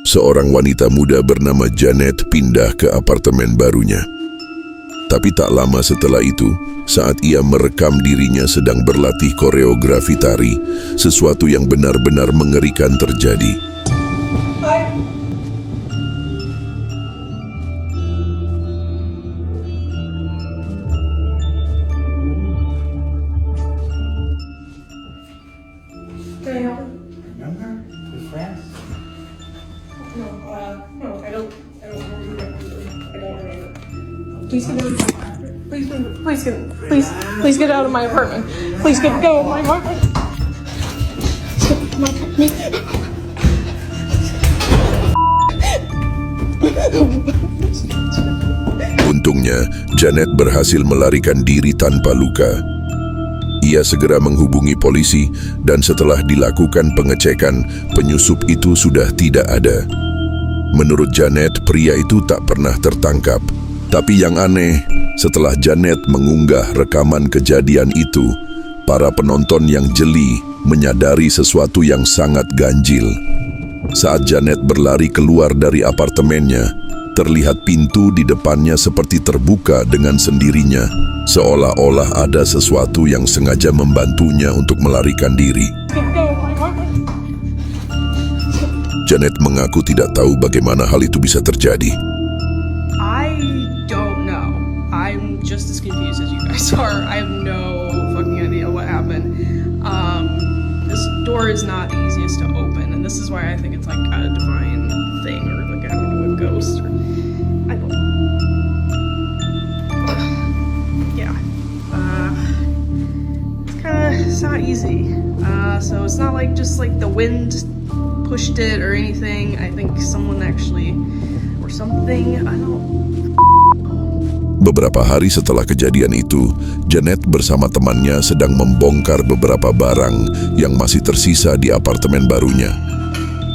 seorang wanita muda bernama Janet pindah ke apartemen barunya. Tapi tak lama setelah itu, saat ia merekam dirinya sedang berlatih koreografi tari, sesuatu yang benar-benar mengerikan terjadi. Please get out of my apartment. Please get out of my apartment. Untungnya, Janet berhasil melarikan diri tanpa luka. Ia segera menghubungi polisi dan setelah dilakukan pengecekan, penyusup itu sudah tidak ada. Menurut Janet, pria itu tak pernah tertangkap. Tapi yang aneh, setelah Janet mengunggah rekaman kejadian itu, para penonton yang jeli menyadari sesuatu yang sangat ganjil. Saat Janet berlari keluar dari apartemennya, terlihat pintu di depannya seperti terbuka dengan sendirinya, seolah-olah ada sesuatu yang sengaja membantunya untuk melarikan diri. Janet mengaku tidak tahu bagaimana hal itu bisa terjadi. I'm just as confused as you guys are. I have no fucking idea what happened. This door is not the easiest to open, and this is why I think it's like a divine thing, or like, I don't know, a ghost, or I don't know. Yeah. It's not easy. So it's not like just like the wind pushed it or anything. I think someone actually, or something, I don't. Beberapa hari setelah kejadian itu, Janet bersama temannya sedang membongkar beberapa barang yang masih tersisa di apartemen barunya.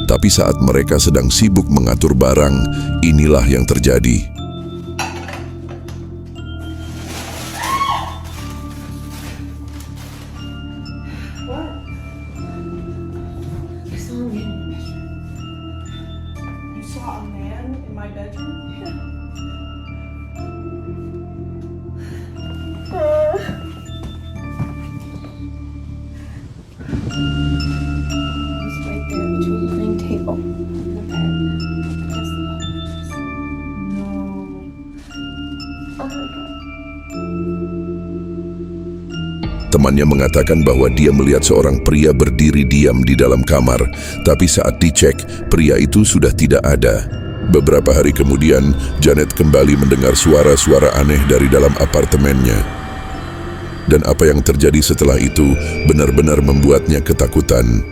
Tapi saat mereka sedang sibuk mengatur barang, inilah yang terjadi. Temannya mengatakan bahwa dia melihat seorang pria berdiri diam di dalam kamar, tapi saat dicek, pria itu sudah tidak ada. Beberapa hari kemudian, Janet kembali mendengar suara-suara aneh dari dalam apartemennya. Dan apa yang terjadi setelah itu benar-benar membuatnya ketakutan.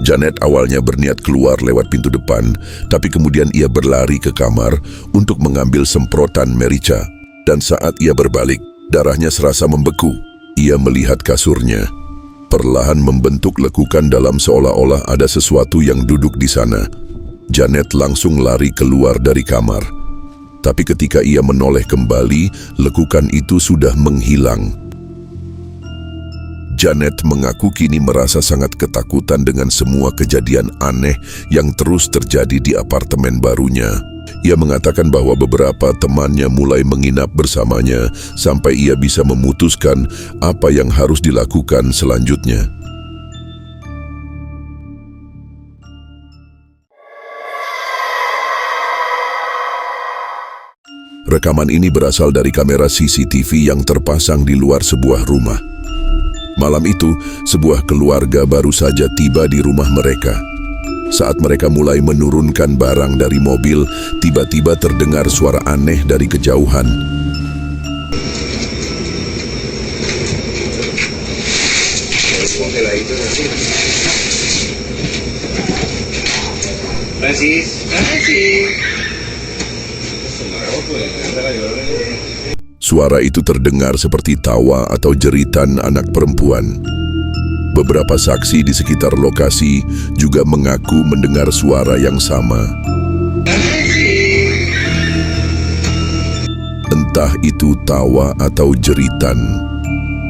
Janet awalnya berniat keluar lewat pintu depan, tapi kemudian ia berlari ke kamar untuk mengambil semprotan merica. Dan saat ia berbalik, darahnya serasa membeku. Ia melihat kasurnya. perlahan membentuk lekukan dalam seolah-olah ada sesuatu yang duduk di sana. Janet langsung lari keluar dari kamar. Tapi ketika ia menoleh kembali, lekukan itu sudah menghilang. Janet mengaku kini merasa sangat ketakutan dengan semua kejadian aneh yang terus terjadi di apartemen barunya. Ia mengatakan bahwa beberapa temannya mulai menginap bersamanya sampai ia bisa memutuskan apa yang harus dilakukan selanjutnya. Rekaman ini berasal dari kamera CCTV yang terpasang di luar sebuah rumah. Malam itu, sebuah keluarga baru saja tiba di rumah mereka. Saat mereka mulai menurunkan barang dari mobil, tiba-tiba terdengar suara aneh dari kejauhan. Suara itu terdengar seperti tawa atau jeritan anak perempuan. Beberapa saksi di sekitar lokasi juga mengaku mendengar suara yang sama. Entah itu tawa atau jeritan,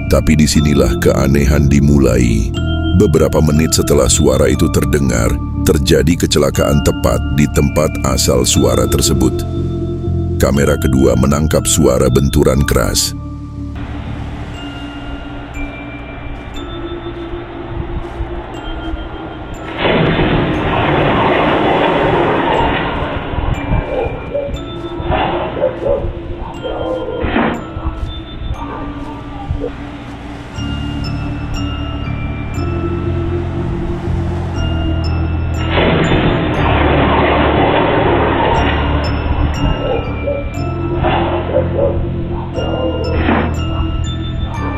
tapi disinilah keanehan dimulai. Beberapa menit setelah suara itu terdengar, terjadi kecelakaan tepat di tempat asal suara tersebut. Kamera kedua menangkap suara benturan keras.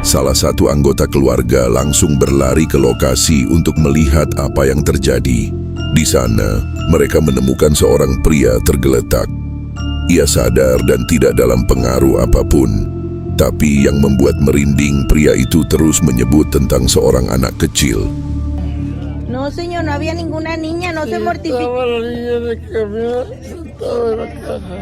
Salah satu anggota keluarga langsung berlari ke lokasi untuk melihat apa yang terjadi. Di sana, mereka menemukan seorang pria tergeletak. Ia sadar dan tidak dalam pengaruh apapun. Tapi yang membuat merinding, pria itu terus menyebut tentang seorang anak kecil. No, señor, no había ninguna niña, no se mortifique. Estaba la niña en el camión, sentada en la caja.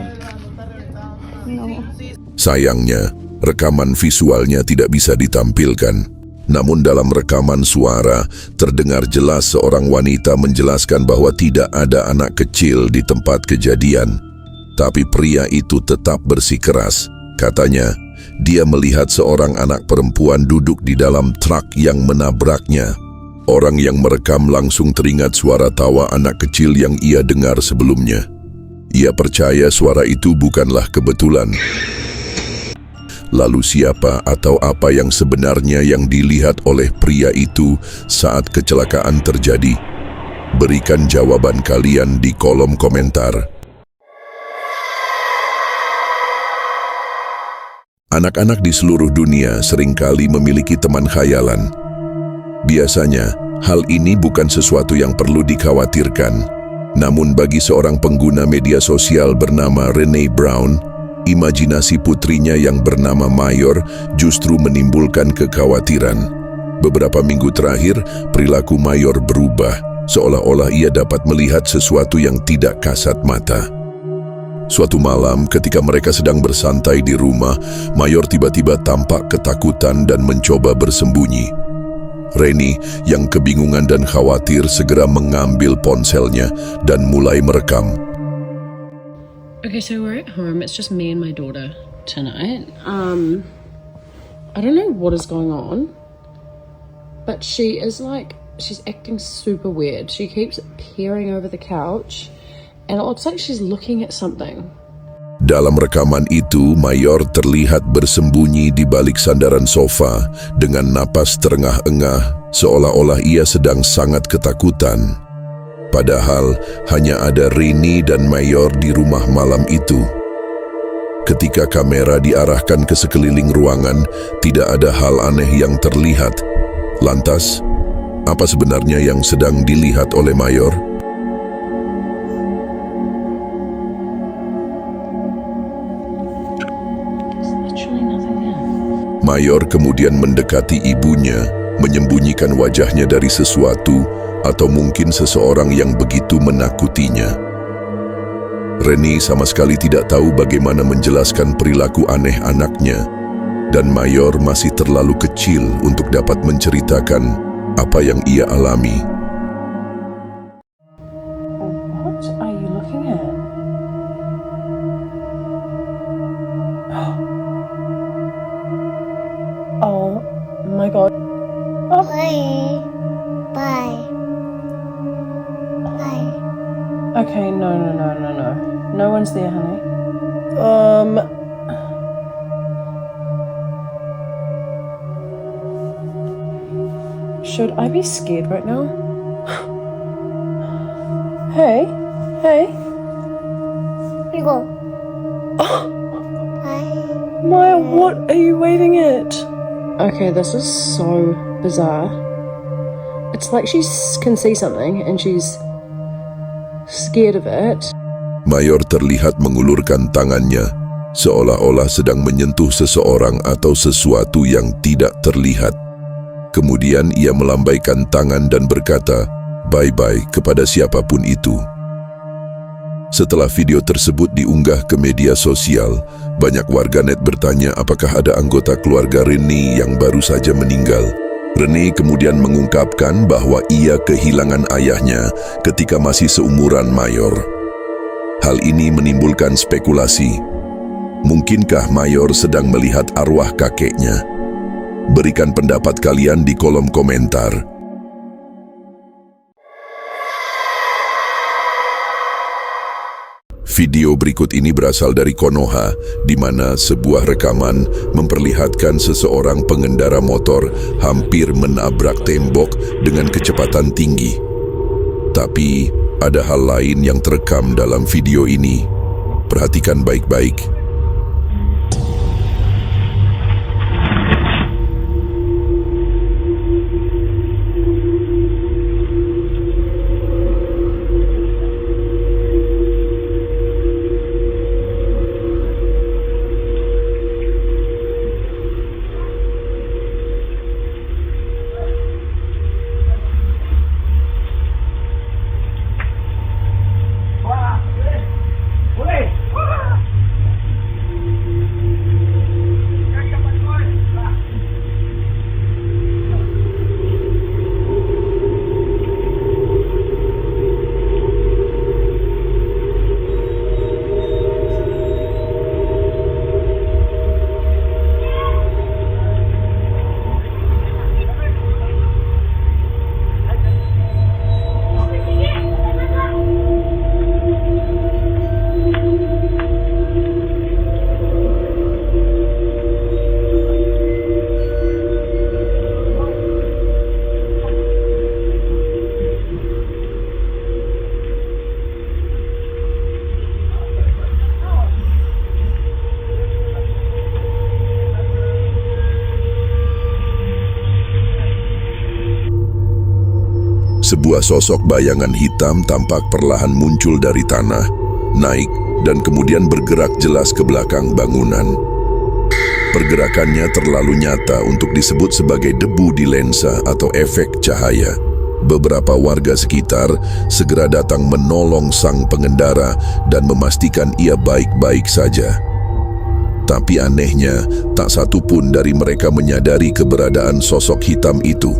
Sayangnya, rekaman visualnya tidak bisa ditampilkan. Namun dalam rekaman suara, terdengar jelas seorang wanita menjelaskan bahwa tidak ada anak kecil di tempat kejadian. Tapi pria itu tetap bersikeras. Katanya, dia melihat seorang anak perempuan duduk di dalam truk yang menabraknya. Orang yang merekam langsung teringat suara tawa anak kecil yang ia dengar sebelumnya. Ia percaya suara itu bukanlah kebetulan. Lalu siapa atau apa yang sebenarnya yang dilihat oleh pria itu saat kecelakaan terjadi? Berikan jawaban kalian di kolom komentar. Anak-anak di seluruh dunia seringkali memiliki teman khayalan. Biasanya, hal ini bukan sesuatu yang perlu dikhawatirkan. Namun bagi seorang pengguna media sosial bernama Renee Brown, imajinasi putrinya yang bernama Mayor justru menimbulkan kekhawatiran. Beberapa minggu terakhir, perilaku Mayor berubah, seolah-olah ia dapat melihat sesuatu yang tidak kasat mata. Suatu malam, ketika mereka sedang bersantai di rumah, Mayor tiba-tiba tampak ketakutan dan mencoba bersembunyi. Rennie, yang kebingungan dan khawatir, segera mengambil ponselnya dan mulai merekam. Okay, so we're at home. It's just me and my daughter tonight. I don't know what is going on, but she's acting super weird. She keeps peering over the couch, and it looks like she's looking at something. Dalam rekaman itu, Mayor terlihat bersembunyi di balik sandaran sofa dengan napas terengah-engah, seolah-olah ia sedang sangat ketakutan. Padahal hanya ada Rennie dan Mayor di rumah malam itu. Ketika kamera diarahkan ke sekeliling ruangan, tidak ada hal aneh yang terlihat. Lantas, apa sebenarnya yang sedang dilihat oleh Mayor? There's literally nothing there. Mayor kemudian mendekati ibunya menyembunyikan wajahnya dari sesuatu, atau mungkin seseorang yang begitu menakutinya. Reni sama sekali tidak tahu bagaimana menjelaskan perilaku aneh anaknya, dan Mayor masih terlalu kecil untuk dapat menceritakan apa yang ia alami. What are you looking at? Oh my god. Oh. Bye. Bye. Bye. Okay, no. No one's there, honey. Should I be scared right now? Hey. You go. Bye. Maya, what are you waving at? Okay, this is so bizarre. It's like she can see something and she's scared of it. Mayor terlihat mengulurkan tangannya, seolah-olah sedang menyentuh seseorang atau sesuatu yang tidak terlihat. Kemudian ia melambaikan tangan dan berkata, "Bye-bye" kepada siapapun itu. Setelah video tersebut diunggah ke media sosial, banyak warganet bertanya apakah ada anggota keluarga Reni yang baru saja meninggal. Reni kemudian mengungkapkan bahwa ia kehilangan ayahnya ketika masih seumuran Mayor. Hal ini menimbulkan spekulasi. Mungkinkah Mayor sedang melihat arwah kakeknya? Berikan pendapat kalian di kolom komentar. Video berikut ini berasal dari Konoha, di mana sebuah rekaman memperlihatkan seseorang pengendara motor hampir menabrak tembok dengan kecepatan tinggi. Tapi ada hal lain yang terekam dalam video ini. Perhatikan baik-baik. Sebuah sosok bayangan hitam tampak perlahan muncul dari tanah, naik, dan kemudian bergerak jelas ke belakang bangunan. Pergerakannya terlalu nyata untuk disebut sebagai debu di lensa atau efek cahaya. Beberapa warga sekitar segera datang menolong sang pengendara dan memastikan ia baik-baik saja. Tapi anehnya, tak satu pun dari mereka menyadari keberadaan sosok hitam itu.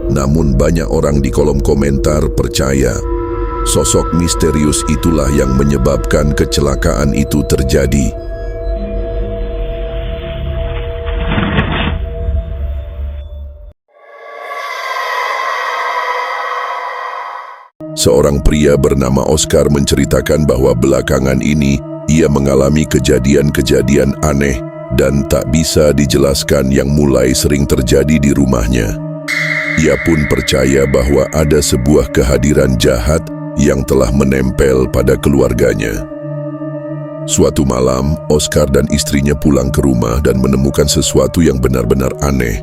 Namun banyak orang di kolom komentar percaya sosok misterius itulah yang menyebabkan kecelakaan itu terjadi. Seorang pria bernama Oscar menceritakan bahwa belakangan ini ia mengalami kejadian-kejadian aneh dan tak bisa dijelaskan yang mulai sering terjadi di rumahnya. Ia pun percaya bahwa ada sebuah kehadiran jahat yang telah menempel pada keluarganya. Suatu malam, Oscar dan istrinya pulang ke rumah dan menemukan sesuatu yang benar-benar aneh.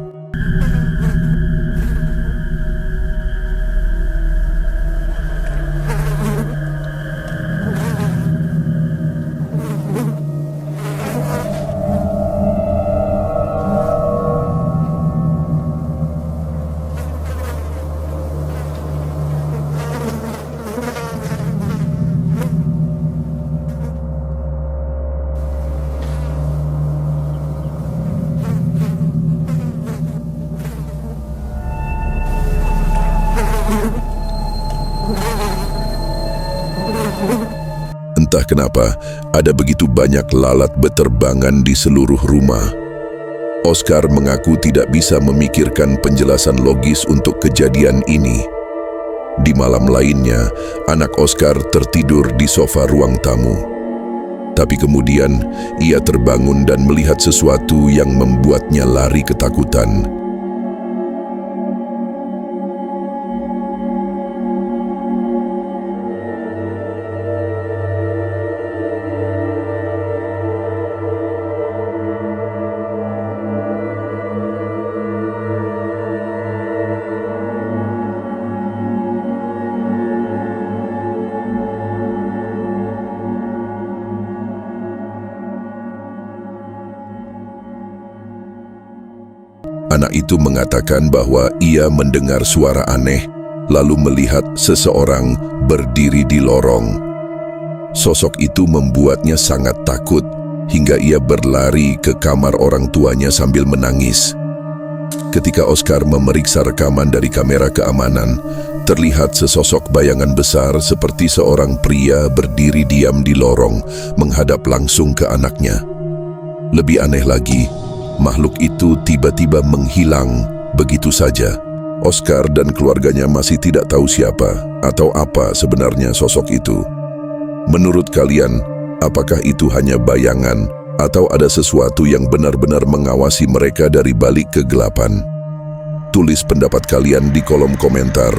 kenapa ada begitu banyak lalat beterbangan di seluruh rumah. Oscar mengaku tidak bisa memikirkan penjelasan logis untuk kejadian ini. Di malam lainnya, anak Oscar tertidur di sofa ruang tamu. Tapi kemudian, ia terbangun dan melihat sesuatu yang membuatnya lari ketakutan. Anak itu mengatakan bahwa ia mendengar suara aneh, lalu melihat seseorang berdiri di lorong. Sosok itu membuatnya sangat takut, hingga ia berlari ke kamar orang tuanya sambil menangis. Ketika Oscar memeriksa rekaman dari kamera keamanan, terlihat sesosok bayangan besar seperti seorang pria berdiri diam di lorong, menghadap langsung ke anaknya. Lebih aneh lagi, makhluk itu tiba-tiba menghilang begitu saja. Oscar dan keluarganya masih tidak tahu siapa atau apa sebenarnya sosok itu. Menurut kalian, apakah itu hanya bayangan atau ada sesuatu yang benar-benar mengawasi mereka dari balik kegelapan? Tulis pendapat kalian di kolom komentar.